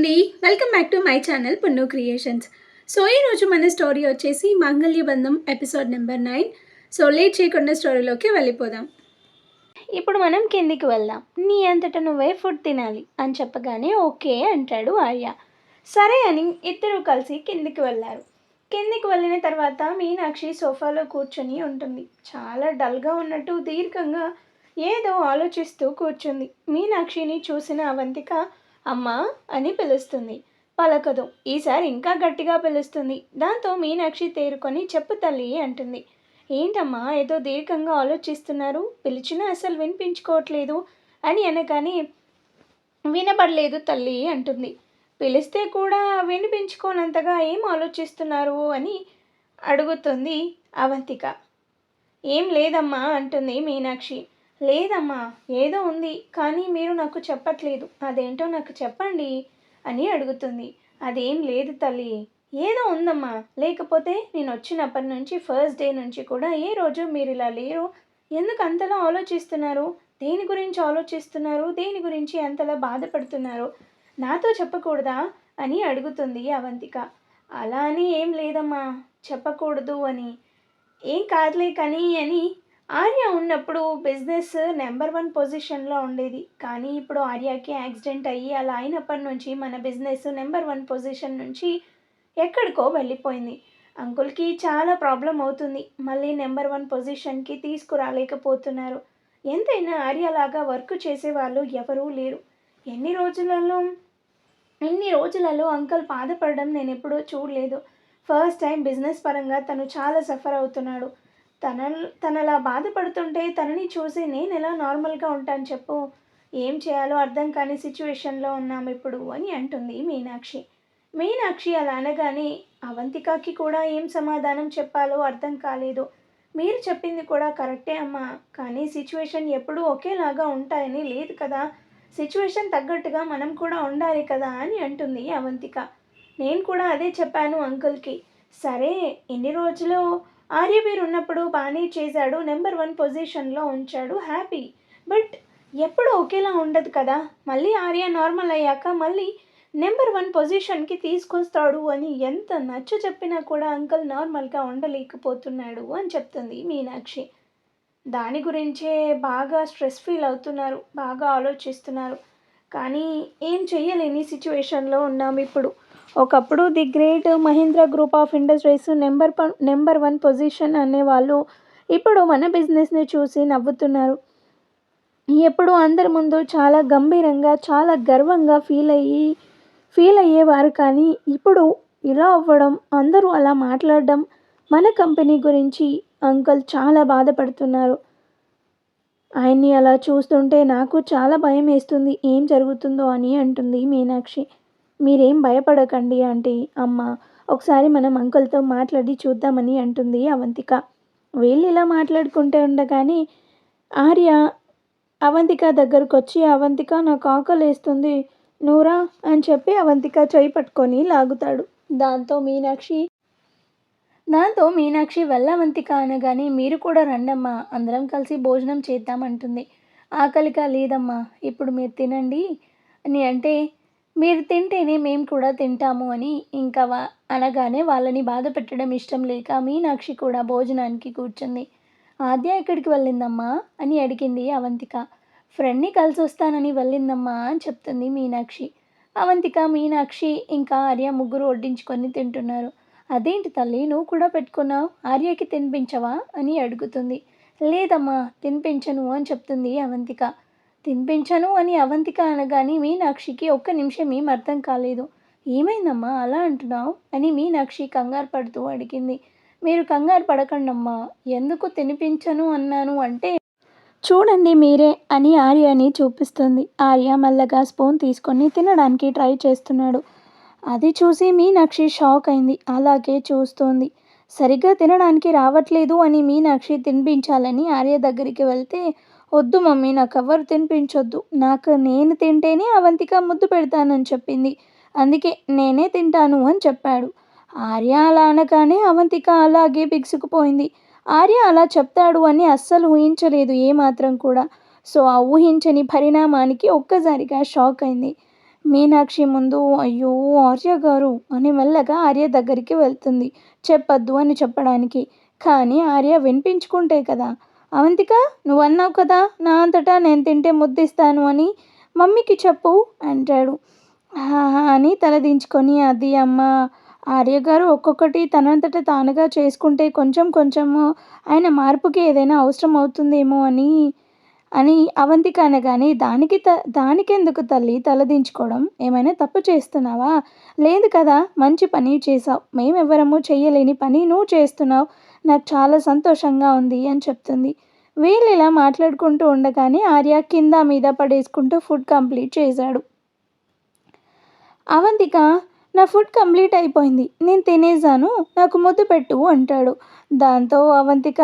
అండి. Welcome back to my channel పున్ను creations. So ఈరోజు మన స్టోరీ వచ్చేసి మాంగళ్య బంధం ఎపిసోడ్ నెంబర్ 9. సో లేట్ చేయకుండా స్టోరీలోకి వెళ్ళిపోదాం. ఇప్పుడు మనం కిందికి వెళ్దాం. నీ అంతట నువ్వే ఫుడ్ తినాలి అని చెప్పగానే ఓకే అంటాడు ఆర్య. సరే అని ఇద్దరు కలిసి కిందికి వెళ్ళారు. కిందికి వెళ్ళిన తర్వాత మీనాక్షి సోఫాలో కూర్చొని ఉంటుంది. చాలా డల్గా ఉన్నట్టు దీర్ఘంగా ఏదో ఆలోచిస్తూ కూర్చుంది. మీనాక్షిని చూసిన అవంతిక అమ్మా అని పిలుస్తుంది. పలకదు. ఈసారి ఇంకా గట్టిగా పిలుస్తుంది. దాంతో మీనాక్షి తేరుకొని చెప్పు తల్లి అంటుంది. ఏంటమ్మా ఏదో దీర్ఘంగా ఆలోచిస్తున్నారు, పిలిచినా అసలు వినిపించుకోవట్లేదు అని అనగానే వినపడలేదు తల్లి అంటుంది. పిలిస్తే కూడా వినిపించుకోనంతగా ఏం ఆలోచిస్తున్నారు అని అడుగుతుంది అవంతిక. ఏం లేదమ్మా అంటుంది మీనాక్షి. లేదమ్మా ఏదో ఉంది, కానీ మీరు నాకు చెప్పట్లేదు, అదేంటో నాకు చెప్పండి అని అడుగుతుంది. అదేం లేదు తల్లి, ఏదో ఉందమ్మా. లేకపోతే నేను వచ్చినప్పటి నుంచి ఫస్ట్ డే నుంచి కూడా ఏ రోజు మీరు ఇలా లేరు. ఎందుకు అంతలా ఆలోచిస్తున్నారు? దేని గురించి ఆలోచిస్తున్నారు? దేని గురించి అంతలా బాధపడుతున్నారు? నాతో చెప్పకూడదా అని అడుగుతుంది అవంతిక. అలా అని ఏం లేదమ్మా, చెప్పకూడదు అని. ఏం కాదులే కానీ అని ఆర్య ఉన్నప్పుడు బిజినెస్ నెంబర్ 1 పొజిషన్లో ఉండేది. కానీ ఇప్పుడు ఆర్యకి యాక్సిడెంట్ అయ్యి అలా అయినప్పటి నుంచి మన బిజినెస్ నెంబర్ 1 పొజిషన్ నుంచి ఎక్కడికో వెళ్ళిపోయింది. అంకుల్కి చాలా ప్రాబ్లం అవుతుంది. మళ్ళీ నెంబర్ 1 పొజిషన్కి తీసుకురాలేకపోతున్నారు. ఎంతైనా ఆర్యలాగా వర్క్ చేసేవాళ్ళు ఎవరూ లేరు. ఎన్ని రోజులలో అంకుల్ బాధపడడం నేను ఎప్పుడూ చూడలేదు. ఫస్ట్ టైం బిజినెస్ పరంగా తను చాలా సఫర్ అవుతున్నాడు. తనలా బాధపడుతుంటే తనని చూసి నేను ఎలా నార్మల్గా ఉంటాను చెప్పు. ఏం చేయాలో అర్థం కాని సిచ్యువేషన్లో ఉన్నాం ఇప్పుడు అని అంటుంది మీనాక్షి అలా అనగానే అవంతికకి కూడా ఏం సమాధానం చెప్పాలో అర్థం కాలేదు. మీరు చెప్పింది కూడా కరెక్టే అమ్మా, కానీ సిచ్యువేషన్ ఎప్పుడూ ఒకేలాగా ఉంటాయని లేదు కదా. సిచ్యువేషన్ తగ్గట్టుగా మనం కూడా ఉండాలి కదా అని అంటుంది అవంతిక. నేను కూడా అదే చెప్పాను అంకుల్కి. సరే, ఎన్ని రోజులు ఆర్యవీర్ ఉన్నప్పుడు బాగానే చేశాడు, నెంబర్ 1 పొజిషన్లో ఉంచాడు, హ్యాపీ. బట్ ఎప్పుడు ఒకేలా ఉండదు కదా. మళ్ళీ ఆర్య నార్మల్ అయ్యాక మళ్ళీ నెంబర్ 1 పొజిషన్కి తీసుకొస్తాడు అని ఎంత నచ్చ చెప్పినా కూడా అంకుల్ నార్మల్గా ఉండలేకపోతున్నాడు అని చెప్తుంది మీనాక్షి. దాని గురించే బాగా స్ట్రెస్ ఫీల్ అవుతున్నారు, బాగా ఆలోచిస్తున్నారు. కానీ ఏం చెయ్యలేని సిచ్యువేషన్లో ఉన్నాం ఇప్పుడు. ఒకప్పుడు the great Mahindra group of industries number 1 position అనేవాళ్ళు ఇప్పుడు మన బిజినెస్ని చూసి నవ్వుతున్నారు. ఎప్పుడు అందరి ముందు చాలా గంభీరంగా చాలా గర్వంగా ఫీల్ అయ్యేవారు. కానీ ఇప్పుడు ఇలా అవ్వడం, అందరూ అలా మాట్లాడడం, మన కంపెనీ గురించి అంకుల్ చాలా బాధపడుతున్నారు. ఆయన్ని అలా చూస్తుంటే నాకు చాలా భయం వేస్తుంది, ఏం జరుగుతుందో అని అంటుంది మీనాక్షి. మీరేం భయపడకండి ఆంటీ, అమ్మ, ఒకసారి మనం అంకుల్తో మాట్లాడి చూద్దామని అంటుంది అవంతిక. వీళ్ళు ఇలా మాట్లాడుకుంటూ ఉండగానే ఆర్య అవంతిక దగ్గరకు వచ్చి, అవంతిక నాకు ఆకలేస్తుంది, నూరా అని చెప్పి అవంతిక చేయి పట్టుకొని లాగుతాడు. దాంతో మీనాక్షి వెళ్ళవంతిక అనగానే మీరు కూడా రండమ్మా, అందరం కలిసి భోజనం చేద్దామంటుంది. ఆకలిగా లేదమ్మా, ఇప్పుడు మీరు తినండి అని అంటే, మీరు తింటేనే మేము కూడా తింటాము అని ఇంకా అనగానే వాళ్ళని బాధ పెట్టడం ఇష్టం లేక మీనాక్షి కూడా భోజనానికి కూర్చుంది. ఆద్య ఎక్కడికి వెళ్ళిందమ్మా అని అడిగింది అవంతిక. ఫ్రెండ్ని కలిసి వస్తానని వెళ్ళిందమ్మా అని చెప్తుంది మీనాక్షి. మీనాక్షి ఇంకా ఆర్య ముగ్గురు వడ్డించుకొని తింటున్నారు. అదేంటి తల్లి, నువ్వు కూడా పెట్టుకున్నావు, ఆర్యకి తినిపించవా అని అడుగుతుంది. లేదమ్మా తినిపించను అని చెప్తుంది అవంతిక. తినిపించను అని అవంతిక అనగానే మీనాక్షికి ఒక్క నిమిషం ఏం అర్థం కాలేదు. ఏమైందమ్మా అలా అంటున్నావు అని మీనాక్షి కంగారు పడుతూ అడిగింది. మీరు కంగారు పడకండమ్మా, ఎందుకు తినిపించను అన్నాను అంటే చూడండి మీరే అని ఆర్యని చూపిస్తుంది. ఆర్య మెల్లగా స్పూన్ తీసుకొని తినడానికి ట్రై చేస్తున్నాడు. అది చూసి మీనాక్షి షాక్ అయింది. అలాగే చూస్తోంది. సరిగ్గా తినడానికి రావట్లేదు అని మీనాక్షి తినిపించాలని ఆర్య దగ్గరికి వెళ్తే, వద్దు మమ్మీ, నాకు ఎవరు తినిపించొద్దు, నేను తింటేనే అవంతిక ముద్దు పెడతానని చెప్పింది, అందుకే నేనే తింటాను అని చెప్పాడు. ఆర్య అలా అనగానే అవంతిక అలాగే బిగుసుకుపోయింది. ఆర్య అలా చెప్తాడు అని అస్సలు ఊహించలేదు ఏమాత్రం కూడా. సో ఆ ఊహించని పరిణామానికి ఒక్కసారిగా షాక్ అయింది. మీనాక్షి ముందు అయ్యో ఆర్య గారు అని మెల్లగా ఆర్య దగ్గరికి వెళ్తుంది చెప్పొద్దు అని చెప్పడానికి. కానీ ఆర్య వినిపించుకుంటే కదా, అవంతిక నువ్వన్నావు కదా నా అంతటా నేను తింటే ముద్దిస్తాను అని, మమ్మీకి చెప్పు అంటాడు. ఆహా అని తలదించుకొని అది అమ్మ ఆర్య గారు ఒక్కొక్కటి తనంతట తానుగా చేసుకుంటే కొంచెం కొంచెము ఆయన మార్పుకి ఏదైనా అవసరం అవుతుందేమో అని అవంతిక అనగానే దానికెందుకు తల్లి తలదించుకోవడం, ఏమైనా తప్పు చేస్తున్నావా? లేదు కదా, మంచి పని చేసావు, మేమెవ్వరము చెయ్యలేని పని నువ్వు చేస్తున్నావు, నాకు చాలా సంతోషంగా ఉంది అని చెప్తుంది. వీళ్ళు ఇలా మాట్లాడుకుంటూ ఉండగానే ఆర్య కింద మీద పడేసుకుంటూ ఫుడ్ కంప్లీట్ చేశాడు. అవంతిక నా ఫుడ్ కంప్లీట్ అయిపోయింది, నేను తినేసాను, నాకు ముద్దు పెట్టు అంటాడు. దాంతో అవంతిక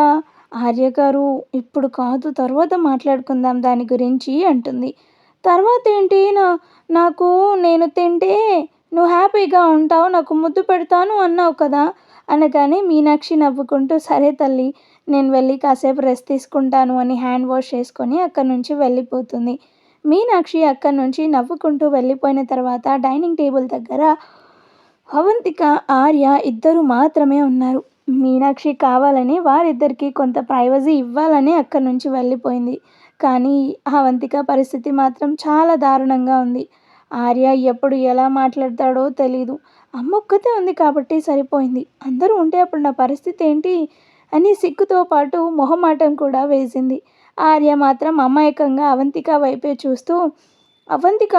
ఆర్య గారు ఇప్పుడు కాదు తర్వాత మాట్లాడుకుందాం దాని గురించి అంటుంది. తర్వాత ఏంటి నాకు నేను తింటే నువ్వు హ్యాపీగా ఉంటావు, నాకు ముద్దు పెడతాను అన్నావు కదా అనగానే మీనాక్షి నవ్వుకుంటూ సరే తల్లి నేను వెళ్ళి కాసేపు రెస్ట్ తీసుకుంటాను అని హ్యాండ్ వాష్ చేసుకొని అక్కడి నుంచి వెళ్ళిపోతుంది. మీనాక్షి అక్కడి నుంచి నవ్వుకుంటూ వెళ్ళిపోయిన తర్వాత డైనింగ్ టేబుల్ దగ్గర అవంతిక ఆర్య ఇద్దరు మాత్రమే ఉన్నారు. మీనాక్షి కావాలని వారిద్దరికీ కొంత ప్రైవసీ ఇవ్వాలని అక్కడి నుంచి వెళ్ళిపోయింది. కానీ అవంతిక పరిస్థితి మాత్రం చాలా దారుణంగా ఉంది. ఆర్య ఎప్పుడు ఎలా మాట్లాడతాడో తెలీదు. అమ్మ ఒక్కతే ఉంది కాబట్టి సరిపోయింది, అందరూ ఉంటే అప్పుడు నా పరిస్థితి ఏంటి అని సిగ్గుతో పాటు మొహమాటం కూడా వేసింది. ఆర్య మాత్రం అమాయకంగా అవంతిక వైపే చూస్తూ అవంతిక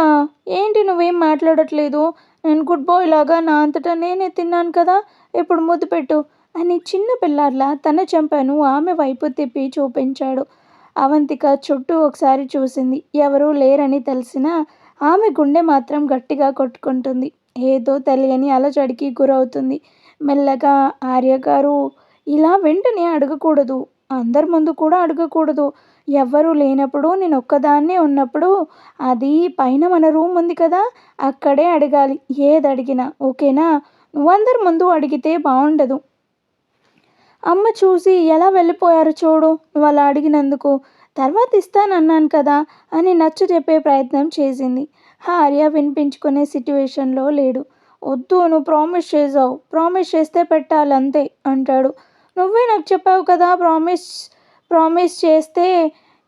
ఏంటి నువ్వేం మాట్లాడట్లేదు, నేను గుడ్ బాయ్ లాగా నా అంతటా నేనే తిన్నాను కదా, ఇప్పుడు ముద్దు పెట్టు అని చిన్న పిల్లాడిలా తన చెంపను ఆమె వైపు తిప్పి చూపించాడు. అవంతిక చుట్టూ ఒకసారి చూసింది, ఎవరూ లేరని తెలిసినా ఆమె గుండె మాత్రం గట్టిగా కొట్టుకుంటుంది. ఏదో తెలియని అలజడికి గురవుతుంది. మెల్లగా ఆర్య గారు ఇలా వెంటనే అడగకూడదు, అందరి ముందు కూడా అడగకూడదు, ఎవ్వరూ లేనప్పుడు నేను ఒక్కదాన్నే ఉన్నప్పుడు అది పైన మన రూమ్ ఉంది కదా అక్కడే అడగాలి ఏది అడిగినా, ఓకేనా? నువ్వందరి ముందు అడిగితే బాగుండదు. అమ్మ చూసి ఎలా వెళ్ళిపోయారు చూడు నువ్వు అలా అడిగినందుకు, తర్వాత ఇస్తానన్నాను కదా అని నచ్చ చెప్పే ప్రయత్నం చేసింది. ఆర్య వినిపించుకునే సిట్యువేషన్లో లేడు. వద్దు నువ్వు ప్రామిస్ చేసావు, ప్రామిస్ చేస్తే పెట్టాలి అంతే అంటాడు. నువ్వే నాకు చెప్పావు కదా ప్రామిస్ చేస్తే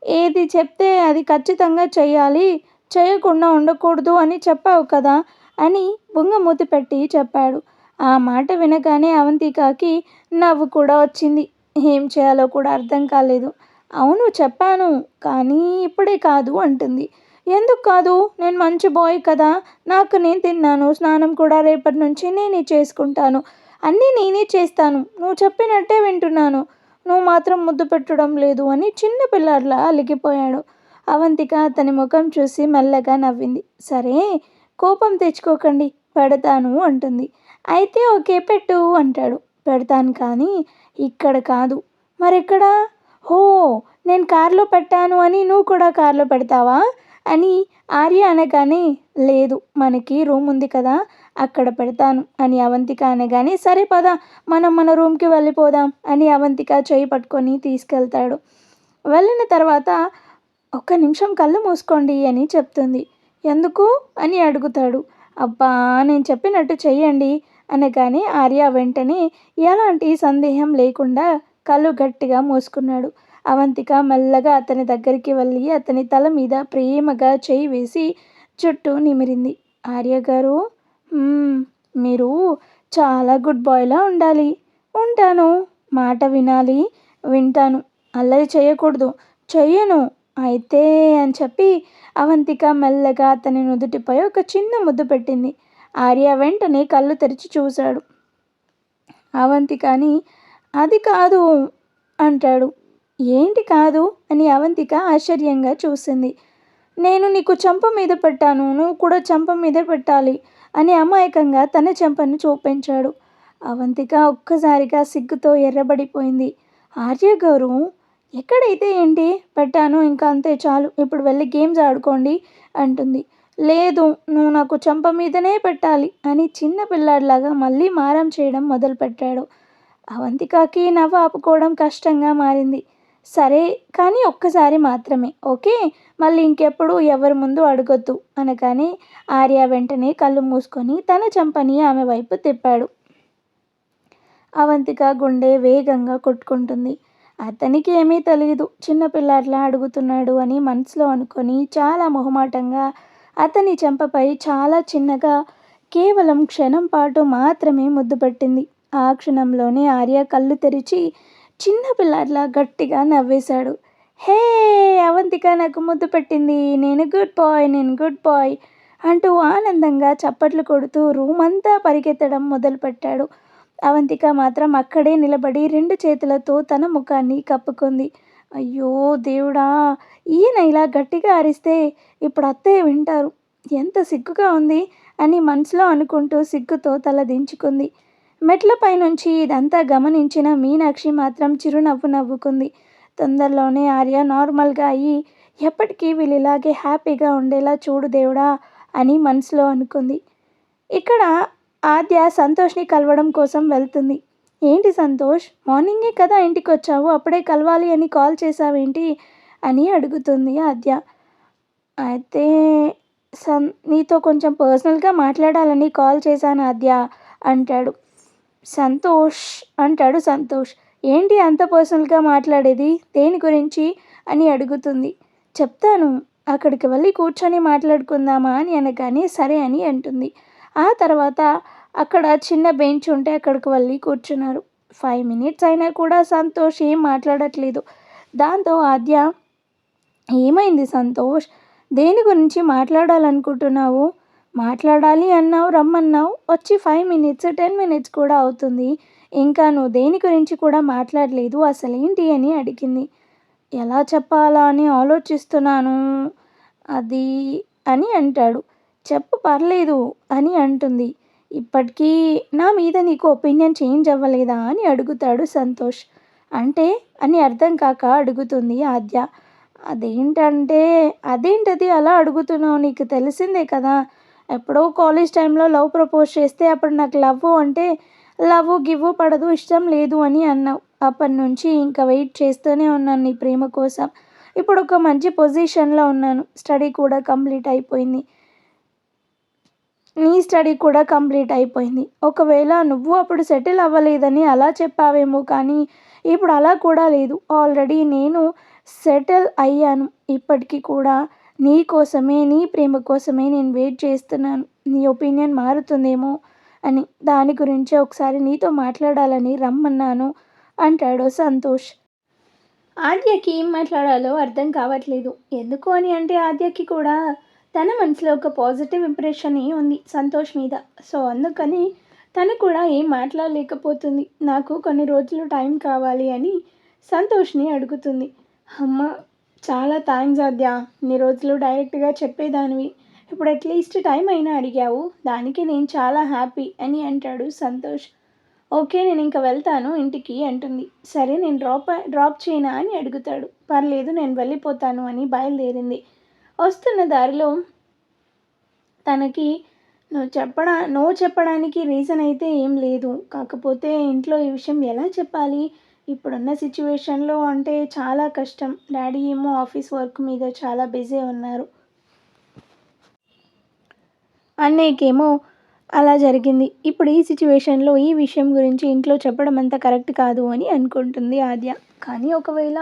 ఏది చెప్తే అది ఖచ్చితంగా చెయ్యాలి, చేయకుండా ఉండకూడదు అని చెప్పావు కదా అని బుంగమూతి పెట్టి చెప్పాడు. ఆ మాట వినగానే అవంతికకి నవ్వు కూడా వచ్చింది. ఏం చేయాలో కూడా అర్థం కాలేదు. అవును చెప్పాను కానీ ఇప్పుడే కాదు అంటుంది. ఎందుకు కాదు, నేను మంచి బాయ్ కదా, నాకు నేను తిన్నాను, స్నానం కూడా రేపటి నుంచి నేనే చేసుకుంటాను, అన్నీ నేనే చేస్తాను, నువ్వు చెప్పినట్టే వింటున్నాను, నువ్వు మాత్రం ముద్దు పెట్టడం లేదు అని చిన్న పిల్లాడిలా అలిగిపోయాడు. అవంతిక అతని ముఖం చూసి మెల్లగా నవ్వింది. సరే కోపం తెచ్చుకోకండి, పెడతాను అంటుంది. అయితే ఓకే పెట్టు అంటాడు. పెడతాను కానీ ఇక్కడ కాదు, మరెక్కడా? ఓ నేను కార్లో పెట్టాను అని నువ్వు కూడా కార్లో పెడతావా అని ఆర్య అనగానే లేదు మనకి రూమ్ ఉంది కదా అక్కడ పెడతాను అని అవంతిక అనగానే సరే పద మనం మన రూమ్కి వెళ్ళిపోదాం అని అవంతిక చేయి పట్టుకొని తీసుకెళ్తాడు. వెళ్ళిన తర్వాత ఒక్క నిమిషం కళ్ళు మూసుకోండి అని చెప్తుంది. ఎందుకు అని అడుగుతాడు. అబ్బా నేను చెప్పినట్టు చెయ్యండి అనగానే ఆర్య వెంటనే ఎలాంటి సందేహం లేకుండా కళ్ళు గట్టిగా మూసుకున్నాడు. అవంతిక మెల్లగా అతని దగ్గరికి వెళ్ళి అతని తల మీద ప్రేమగా చేయి వేసి చుట్టూ నిమిరింది. ఆర్య గారు మీరు చాలా గుడ్ బాయ్లా ఉండాలి. ఉంటాను, మాట వినాలి, వింటాను, అల్లరి చేయకూడదు, చెయ్యను అయితే అని చెప్పి అవంతిక మెల్లగా అతని నుదుటిపై ఒక చిన్న ముద్దు పెట్టింది. ఆర్య వెంటనే కళ్ళు తెరిచి చూశాడు. అవంతికని అది కాదు అంటాడు. ఏంటి కాదు అని అవంతిక ఆశ్చర్యంగా చూసింది. నేను నీకు చెంప మీద పెట్టాను, నువ్వు కూడా చెంప మీద పెట్టాలి అని అమాయకంగా తన చెంపను చూపించాడు. అవంతిక ఒక్కసారిగా సిగ్గుతో ఎర్రబడిపోయింది. ఆర్య గారు ఎక్కడైతే ఏంటి పెట్టాను ఇంకా అంతే చాలు, ఇప్పుడు వెళ్ళి గేమ్స్ ఆడుకోండి అంటుంది. లేదు నువ్వు నాకు చెంప మీదనే పెట్టాలి అని చిన్న పిల్లాడిలాగా మళ్ళీ మారం చేయడం మొదలుపెట్టాడు. అవంతికకి నవ్వు ఆపుకోవడం కష్టంగా మారింది. సరే కానీ ఒక్కసారి మాత్రమే ఓకే, మళ్ళీ ఇంకెప్పుడు ఎవరి ముందు అడగొద్దు అనగానే ఆర్య వెంటనే కళ్ళు మూసుకొని తన చెంపని ఆమె వైపు తిప్పాడు. అవంతిక గుండె వేగంగా కొట్టుకుంటుంది. అతనికి ఏమీ తెలియదు, చిన్నపిల్లాడిలా అడుగుతున్నాడు అని మనసులో అనుకొని చాలా మొహమాటంగా అతని చెంపపై చాలా చిన్నగా కేవలం క్షణం పాటు మాత్రమే ముద్దు పెట్టింది. ఆ క్షణంలోనే ఆర్య కళ్ళు తెరిచి చిన్న పిల్లాడిలా గట్టిగా నవ్వేశాడు. హే, అవంతిక నాకు ముద్దు పెట్టింది, నేను గుడ్ బాయ్, నేను గుడ్ బాయ్ అంటూ ఆనందంగా చప్పట్లు కొడుతూ రూమ్ అంతా పరిగెత్తడం మొదలుపెట్టాడు. అవంతిక మాత్రం అక్కడే నిలబడి 2 చేతులతో తన ముఖాన్ని కప్పుకుంది. అయ్యో దేవుడా, ఈయన ఇలా గట్టిగా అరిస్తే ఇప్పుడు అత్తయ్య వింటారు, ఎంత సిగ్గుగా ఉంది అని మనసులో అనుకుంటూ సిగ్గుతో తల దించుకుంది. మెట్లపై నుంచి ఇదంతా గమనించిన మీనాక్షి మాత్రం చిరునవ్వు నవ్వుకుంది. తొందరలోనే ఆర్య నార్మల్గా అయ్యి ఎప్పటికీ వీళ్ళు ఇలాగే హ్యాపీగా ఉండేలా చూడు దేవుడా అని మనసులో అనుకుంది. ఇక్కడ ఆద్య సంతోష్ని కలవడం కోసం వెళ్తుంది. ఏంటి సంతోష్, మార్నింగే కదా ఇంటికి వచ్చావు, అప్పుడే కలవాలి అని కాల్ చేసావేంటి అని అడుగుతుంది ఆద్య. అయితే నీతో కొంచెం పర్సనల్గా మాట్లాడాలని కాల్ చేశాను ఆద్య అంటాడు సంతోష్. ఏంటి అంత పర్సనల్గా మాట్లాడేది, దేని గురించి అని అడుగుతుంది. చెప్తాను, అక్కడికి వెళ్ళి కూర్చొని మాట్లాడుకుందామా అని అనగానే సరే అని అంటుంది. ఆ తర్వాత అక్కడ చిన్న బెంచ్ ఉంటే అక్కడికి వెళ్ళి కూర్చున్నారు. 5 minutes అయినా కూడా సంతోష్ ఏం మాట్లాడట్లేదు. దాంతో ఆద్య, ఏమైంది సంతోష్, దేని గురించి మాట్లాడాలనుకుంటున్నావు, మాట్లాడాలి అన్నావు, రమ్మన్నావు, వచ్చి 5 minutes 10 minutes కూడా అవుతుంది, ఇంకా నువ్వు దేని గురించి కూడా మాట్లాడలేదు, అసలేంటి అని అడిగింది. ఎలా చెప్పాలా అని ఆలోచిస్తున్నాను అది అని అంటాడు. చెప్పు పర్లేదు అని అంటుంది. ఇప్పటికీ నా మీద నీకు ఒపీనియన్ చేంజ్ అవ్వలేదా అని అడుగుతాడు సంతోష్. అంటే అని అర్థం కాక అడుగుతుంది ఆద్య. అదేంటది అలా అడుగుతున్నావు, నీకు తెలిసిందే కదా, ఎప్పుడో కాలేజ్ టైంలో లవ్ ప్రపోజ్ చేస్తే అప్పుడు నాకు లవ్ గివ్వు పడదు, ఇష్టం లేదు అని అన్నావు. అప్పటి నుంచి ఇంకా వెయిట్ చేస్తూనే ఉన్నాను నీ ప్రేమ కోసం. ఇప్పుడు ఒక మంచి పొజిషన్లో ఉన్నాను, నీ స్టడీ కూడా కంప్లీట్ అయిపోయింది. ఒకవేళ నువ్వు అప్పుడు సెటిల్ అవ్వలేదని అలా చెప్పావేమో, కానీ ఇప్పుడు అలా కూడా లేదు, ఆల్రెడీ నేను సెటిల్ అయ్యాను. ఇప్పటికీ కూడా నీ కోసమే, నీ ప్రేమ కోసమే నేను వెయిట్ చేస్తున్నాను. నీ ఒపీనియన్ మారుతుందేమో అని, దాని గురించే ఒకసారి నీతో మాట్లాడాలని రమ్మన్నాను అంటాడు సంతోష్. ఆద్యకి ఏం మాట్లాడాలో అర్థం కావట్లేదు. ఎందుకు అని అంటే ఆద్యకి కూడా తన మనసులో ఒక పాజిటివ్ ఇంప్రెషన్ ఉంది సంతోష్ మీద. సో అందుకని తను కూడా ఏం మాట్లాడలేకపోతుంది. నాకు కొన్ని రోజులు టైం కావాలి అని సంతోష్ని అడుగుతుంది. అమ్మ, చాలా థ్యాంక్స్ ఆద్య, ఇన్ని రోజులు డైరెక్ట్గా చెప్పేదానివి, ఇప్పుడు అట్లీస్ట్ టైం అయినా అడిగావు, దానికి నేను చాలా హ్యాపీ అని అంటాడు సంతోష్. ఓకే, నేను ఇంకా వెళ్తాను ఇంటికి అంటుంది. సరే, నేను డ్రాప్ చేయనా అని అడుగుతాడు. పర్లేదు, నేను వెళ్ళిపోతాను అని బయలుదేరింది. వస్తున్న దారిలో తనకి నో చెప్పడానికి రీజన్ అయితే ఏం లేదు. కాకపోతే ఇంట్లో ఈ విషయం ఎలా చెప్పాలి, ఇప్పుడున్న సిచ్యువేషన్లో అంటే చాలా కష్టం. డాడీ ఏమో ఆఫీస్ వర్క్ మీద చాలా బిజీ ఉన్నారు, అన్నయ్యకేమో అలా జరిగింది. ఇప్పుడు ఈ సిచ్యువేషన్లో ఈ విషయం గురించి ఇంట్లో చెప్పడం అంత కరెక్ట్ కాదు అని అనుకుంటుంది ఆద్య. కానీ ఒకవేళ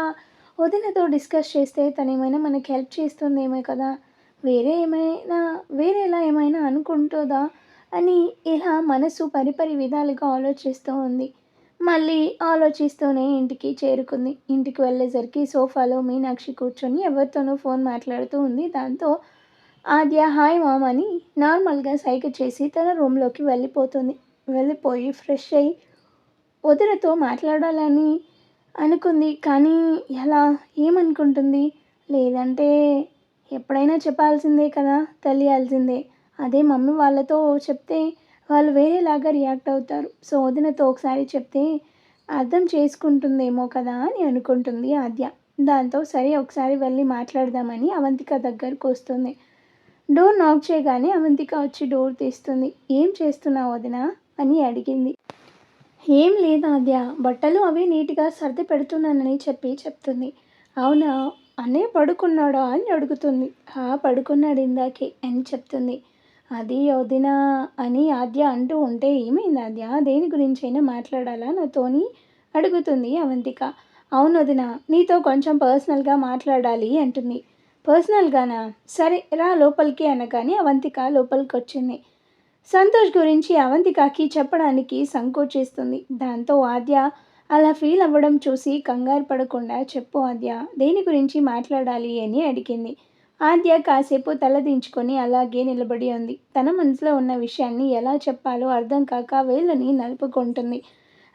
వదినతో డిస్కస్ చేస్తే తనేమైనా మనకి హెల్ప్ చేస్తుందేమో కదా, వేరేలా ఏమైనా అనుకుంటుందా అని ఇలా మనసు పరిపరి విధాలుగా ఆలోచిస్తూ ఉంది. మళ్ళీ ఆలోచిస్తూనే ఇంటికి చేరుకుంది. ఇంటికి వెళ్ళేసరికి సోఫాలో మీనాక్షి కూర్చొని ఎవరితోనో ఫోన్ మాట్లాడుతూ ఉంది. దాంతో ఆద్య హాయ్ మామ్ అని నార్మల్గా సైగ చేసి తన రూమ్లోకి వెళ్ళిపోయి ఫ్రెష్ అయ్యి వదినతో మాట్లాడాలని అనుకుంది. కానీ ఎలా, ఏమనుకుంటుంది, లేదంటే ఎప్పుడైనా చెప్పాల్సిందే కదా, తెలియాల్సిందే. అదే మమ్మీ వాళ్ళతో చెప్తే వాళ్ళు వేరేలాగా రియాక్ట్ అవుతారు. సో వదినతో ఒకసారి చెప్తే అర్థం చేసుకుంటుందేమో కదా అని అనుకుంటుంది ఆద్య. దాంతో సరే ఒకసారి వెళ్ళి మాట్లాడదామని అవంతిక దగ్గరకు వస్తుంది. డోర్ నాక్ చేయగానే అవంతిక వచ్చి డోర్ తీస్తుంది. ఏం చేస్తున్నావు వదిన అని అడిగింది. ఏం లేదు ఆద్య, బట్టలు అవి నీట్‌గా సర్ది పెడుతున్నానని చెప్తుంది. అవునా! అన్నయ్య పడుకున్నాడా అని అడుగుతుంది. ఆ! పడుకున్నాడు ఇందాకే అని చెప్తుంది. అది వదినా అని ఆద్య అంటూ ఉంటే, ఏమైంది ఆద్య? దేని గురించైనా మాట్లాడాలా నాతోని? అడుగుతుంది అవంతిక. అవును వదినా, నీతో కొంచెం పర్సనల్‌గా మాట్లాడాలి అంటుంది. పర్సనల్‌గానా? సరే రా లోపలికి అనగానే అవంతిక లోపలికొచ్చింది. సంతోష్ గురించి అవంతికకి చెప్పడానికి సంకోచిస్తుంది. దాంతో ఆద్య అలా ఫీల్ అవ్వడం చూసి కంగారు పడకుండా చెప్పు ఆద్య, దేని గురించి మాట్లాడాలి అని అడిగింది. ఆద్య కాసేపు తలదించుకొని అలాగే నిలబడి ఉంది. తన మనసులో ఉన్న విషయాన్ని ఎలా చెప్పాలో అర్థం కాక వేళ్ళని నలుపుకుంటుంది.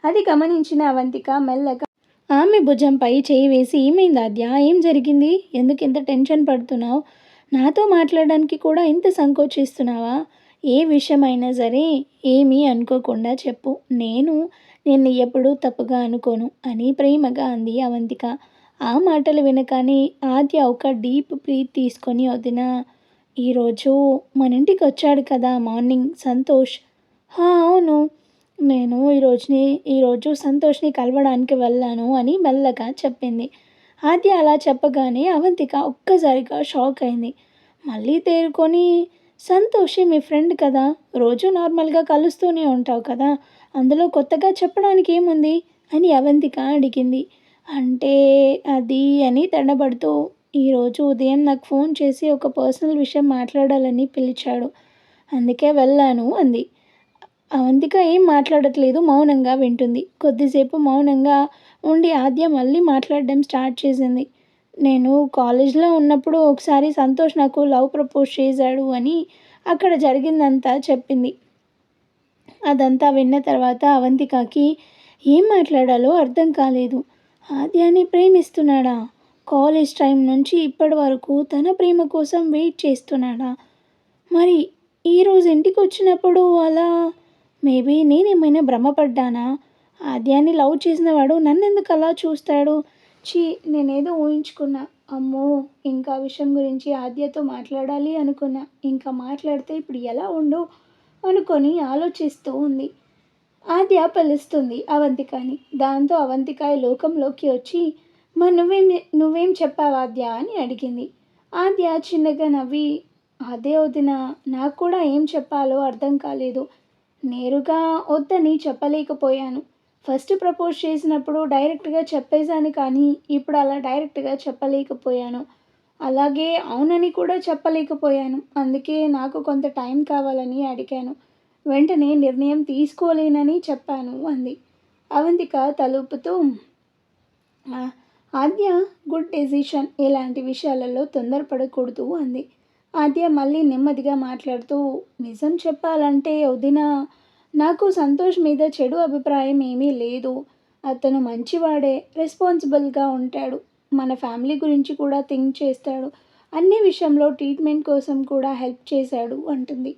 అది గమనించిన అవంతిక మెల్లగా ఆమె భుజంపై చేయి వేసి, ఏమైంది ఆద్య? ఏం జరిగింది? ఎందుకు ఇంత టెన్షన్ పడుతున్నావు? నాతో మాట్లాడడానికి కూడా ఇంత సంకోచిస్తున్నావా? ఏ విషయమైనా సరే ఏమీ అనుకోకుండా చెప్పు. నిన్ను ఎప్పుడూ తప్పుగా అనుకోను అని ప్రేమగా అంది అవంతిక. ఆ మాటలు వినగానే ఆద్య ఒక డీప్ బ్రీత్ తీసుకొని, వదినా, ఈరోజు మన ఇంటికి వచ్చాడు కదా మార్నింగ్ సంతోష్. అవును. నేను ఈరోజు సంతోష్‌ని కలవడానికి వెళ్ళాను అని మెల్లగా చెప్పింది. ఆద్య అలా చెప్పగానే అవంతిక ఒక్కసారిగా షాక్ అయింది. మళ్ళీ తేరుకొని, సంతోషి మీ ఫ్రెండ్ కదా! రోజూ నార్మల్‌గా కలుస్తూనే ఉంటావు కదా! అందులో కొత్తగా చెప్పడానికి ఏముంది? అని అవంతిక అడిగింది. అంటే అది అని తడబడుతూ, ఈరోజు ఉదయం నాకు ఫోన్ చేసి ఒక పర్సనల్ విషయం మాట్లాడాలని పిలిచాడు. అందుకే వెళ్ళాను అంది. అవంతిక ఏం మాట్లాడట్లేదు. మౌనంగా వింటుంది. కొద్దిసేపు మౌనంగా ఉండి ఆద్య మళ్ళీ మాట్లాడడం స్టార్ట్ చేసింది. నేను కాలేజ్‌లో ఉన్నప్పుడు ఒకసారి సంతోష్ నాకు లవ్ ప్రపోజ్ చేశాడు అని అక్కడ జరిగిందంతా చెప్పింది. అదంతా విన్న తర్వాత అవంతికకి ఏం మాట్లాడాలో అర్థం కాలేదు. ఆద్యని ప్రేమిస్తున్నాడా? కాలేజ్ టైం నుంచి ఇప్పటి వరకు తన ప్రేమ కోసం వెయిట్ చేస్తున్నాడా? మరి ఈరోజు ఇంటికొచ్చినప్పుడు అలా మేబీ నేనేమైనా భ్రమపడ్డానా? ఆద్యాన్ని లవ్ చేసినవాడు నన్నెందుకు అలా చూస్తాడు? ఛీ! నేనేదో ఊహించుకున్నా. అమ్మో! ఇంకా విషయం గురించి ఆద్యతో మాట్లాడాలి అనుకున్నా. ఇంకా మాట్లాడితే ఇప్పుడు ఎలా ఉండు అనుకొని ఆలోచిస్తూ ఉంది. ఆద్య పిలుస్తుంది అవంతికని. దాంతో అవంతిక ఈ లోకంలోకి వచ్చి, మరి నువ్వేం చెప్పావు ఆద్య అని అడిగింది. ఆద్య చిన్నగా నవ్వి, అదే వదినా, నాకు కూడా ఏం చెప్పాలో అర్థం కాలేదు. నేరుగా వద్దని చెప్పలేకపోయాను. ఫస్ట్ ప్రపోజ్ చేసినప్పుడు డైరెక్ట్‌గా చెప్పేశాను కానీ, ఇప్పుడు అలా డైరెక్ట్‌గా చెప్పలేకపోయాను. అలాగే అవునని కూడా చెప్పలేకపోయాను. అందుకే నాకు కొంత టైం కావాలని అడిగాను. వెంటనే నిర్ణయం తీసుకోలేనని చెప్పాను అంది. అవంతిక తలూపుతూ, ఆ! ఆద్య, గుడ్ డెసిషన్. ఇలాంటి విషయాలలో తొందరపడకూడదు అంది. ఆద్య మళ్ళీ నెమ్మదిగా మాట్లాడుతూ, నిజం చెప్పాలంటే వదినా, నాకు సంతోష్ మీద చెడు అభిప్రాయం ఏమీ లేదు. అతను మంచివాడే, రెస్పాన్సిబుల్‌గా ఉంటాడు. మన ఫ్యామిలీ గురించి కూడా థింక్ చేస్తాడు. అన్ని విషయంలో ట్రీట్మెంట్ కోసం కూడా హెల్ప్ చేశాడు అంటుంది.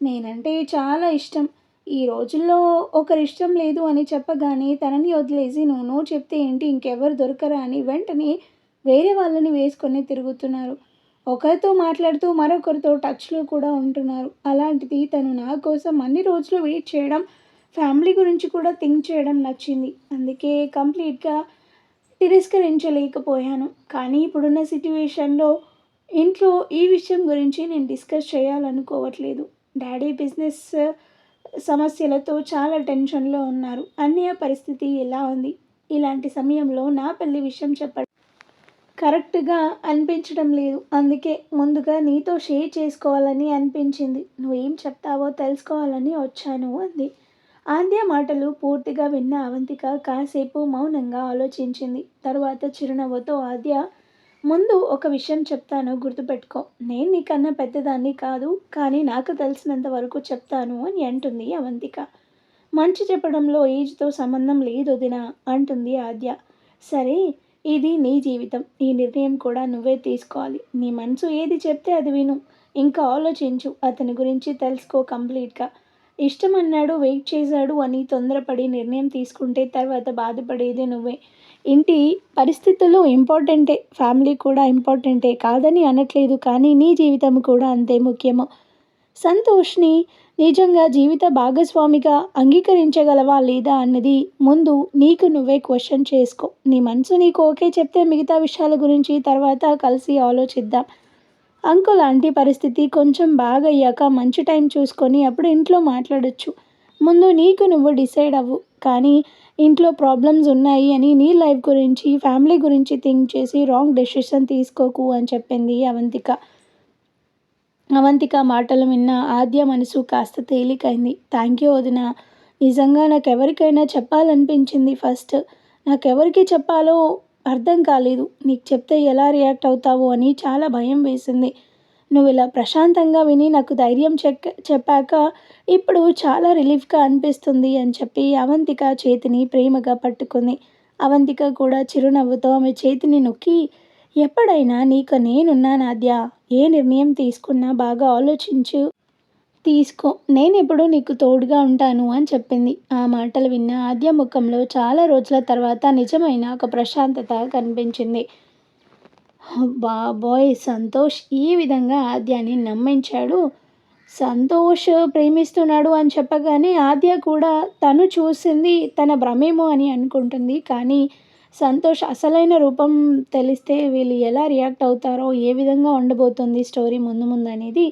నేనంటే చాలా ఇష్టం. ఈ రోజుల్లో ఒకరిష్టం లేదు అని చెప్పగానే తనని వదిలేసి నువ్వు నో చెప్తే ఏంటి, ఇంకెవరు దొరకరా అని వెంటనే వేరే వాళ్ళని వేసుకొని తిరుగుతున్నారు. ఒకరితో మాట్లాడుతూ మరొకరితో టచ్‌లో కూడా ఉంటున్నారు. అలాంటిది తను నా కోసం అన్ని రోజులు వెయిట్ చేయడం, ఫ్యామిలీ గురించి కూడా థింక్ చేయడం నచ్చింది. అందుకే కంప్లీట్‌గా తిరస్కరించలేకపోయాను. కానీ ఇప్పుడున్న సిట్యుయేషన్‌లో ఇంట్లో ఈ విషయం గురించి నేను డిస్కస్ చేయాలనుకోవట్లేదు. డ్యాడీ బిజినెస్ సమస్యలతో చాలా టెన్షన్‌లో ఉన్నారు. అన్నయ్య పరిస్థితి ఇలా ఉంది. ఇలాంటి సమయంలో నా పెళ్లి విషయం చెప్పడం కరెక్ట్‌గా అనిపించడం లేదు. అందుకే ముందుగా నీతో షేర్ చేసుకోవాలని అనిపించింది. నువ్వేం చెప్తావో తెలుసుకోవాలని వచ్చాను అంది. ఆద్య మాటలు పూర్తిగా విన్న అవంతిక కాసేపు మౌనంగా ఆలోచించింది. తరువాత చిరునవ్వుతో, ఆద్య, ముందు ఒక విషయం చెప్తాను గుర్తుపెట్టుకో. నేను నీకన్నా పెద్దదాన్ని కాదు. కానీ నాకు తెలిసినంత వరకు చెప్తాను అని అంటుంది అవంతిక. మంచి చెప్పడంలో ఏజ్‌తో సంబంధం లేదు వదినా అంటుంది ఆద్య. సరే, ఇది నీ జీవితం. ఈ నిర్ణయం కూడా నువ్వే తీసుకోవాలి. నీ మనసు ఏది చెప్తే అది విను. ఇంకా ఆలోచించు. అతని గురించి తెలుసుకో కంప్లీట్‌గా. ఇష్టమన్నాడు, వెయిట్ చేశాడు అని తొందరపడి నిర్ణయం తీసుకుంటే తర్వాత బాధపడేది నువ్వే. ఇంటి పరిస్థితులు ఇంపార్టెంటే. ఫ్యామిలీ కూడా ఇంపార్టెంటే. కాదని అనట్లేదు. కానీ నీ జీవితం కూడా అంతే ముఖ్యము. సంతోష్‌ని నిజంగా జీవిత భాగస్వామిగా అంగీకరించగలవా లేదా అన్నది ముందు నీకు నువ్వే క్వశ్చన్ చేసుకో. నీ మనసు నీకు ఓకే చెప్తే మిగతా విషయాల గురించి తర్వాత కలిసి ఆలోచిద్దాం. అంకుల్ ఆంటీ పరిస్థితి కొంచెం బాగయ్యాక మంచి టైం చూసుకొని అప్పుడు ఇంట్లో మాట్లాడొచ్చు. ముందు నీకు నువ్వు డిసైడ్ అవ్వు. కానీ ఇంట్లో ప్రాబ్లమ్స్ ఉన్నాయి అని నీ లైఫ్ గురించి ఫ్యామిలీ గురించి థింక్ చేసి రాంగ్ డెసిషన్ తీసుకోకు అని చెప్పింది అవంతిక. అవంతిక మాటలు విన్న ఆద్య మనసు కాస్త తేలికైంది. థ్యాంక్ యూ వదిన. నిజంగా నాకెవరికైనా చెప్పాలనిపించింది ఫస్ట్. నాకెవరికి చెప్పాలో అర్థం కాలేదు. నీకు చెప్తే ఎలా రియాక్ట్ అవుతావో అని చాలా భయం వేసింది. నువ్వు ఇలా ప్రశాంతంగా విని నాకు ధైర్యం చెప్పాక ఇప్పుడు చాలా రిలీఫ్గా అనిపిస్తుంది అని చెప్పి అవంతిక చేతిని ప్రేమగా పట్టుకుంది. అవంతిక కూడా చిరునవ్వుతో ఆమె చేతిని నొక్కి, ఎప్పుడైనా నీకు నేనున్నాను ఆద్య. ఏ నిర్ణయం తీసుకున్నా బాగా ఆలోచించు తీసుకో. నేనెప్పుడు నీకు తోడుగా ఉంటాను అని చెప్పింది. ఆ మాటలు విన్న ఆద్య ముఖంలో చాలా రోజుల తర్వాత నిజమైన ఒక ప్రశాంతత కనిపించింది. బాబోయ్! సంతోష్ ఈ విధంగా ఆద్యని నమ్మించాడు. సంతోష్ ప్రేమిస్తున్నాడు అని చెప్పగానే ఆద్య కూడా తను చూసింది తన భ్రమేమో అని అనుకుంటుంది. కానీ సంతోష్ అసలైన రూపం తెలిస్తే వీళ్ళు ఎలా రియాక్ట్ అవుతారో, ఏ విధంగా ఉండబోతుంది స్టోరీ ముందు ముందు అనేది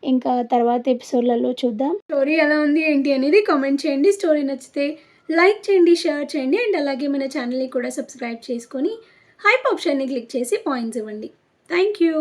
ఇంకా తర్వాత ఎపిసోడ్లలో చూద్దాం. స్టోరీ ఎలా ఉంది ఏంటి అనేది కామెంట్ చేయండి. స్టోరీ నచ్చితే లైక్ చేయండి, షేర్ చేయండి అండ్ అలాగే మన ఛానల్ని కూడా సబ్స్క్రైబ్ చేసుకొని హైప్ ఆప్షన్ని క్లిక్ చేసి పాయింట్స్ ఇవ్వండి. Thank you.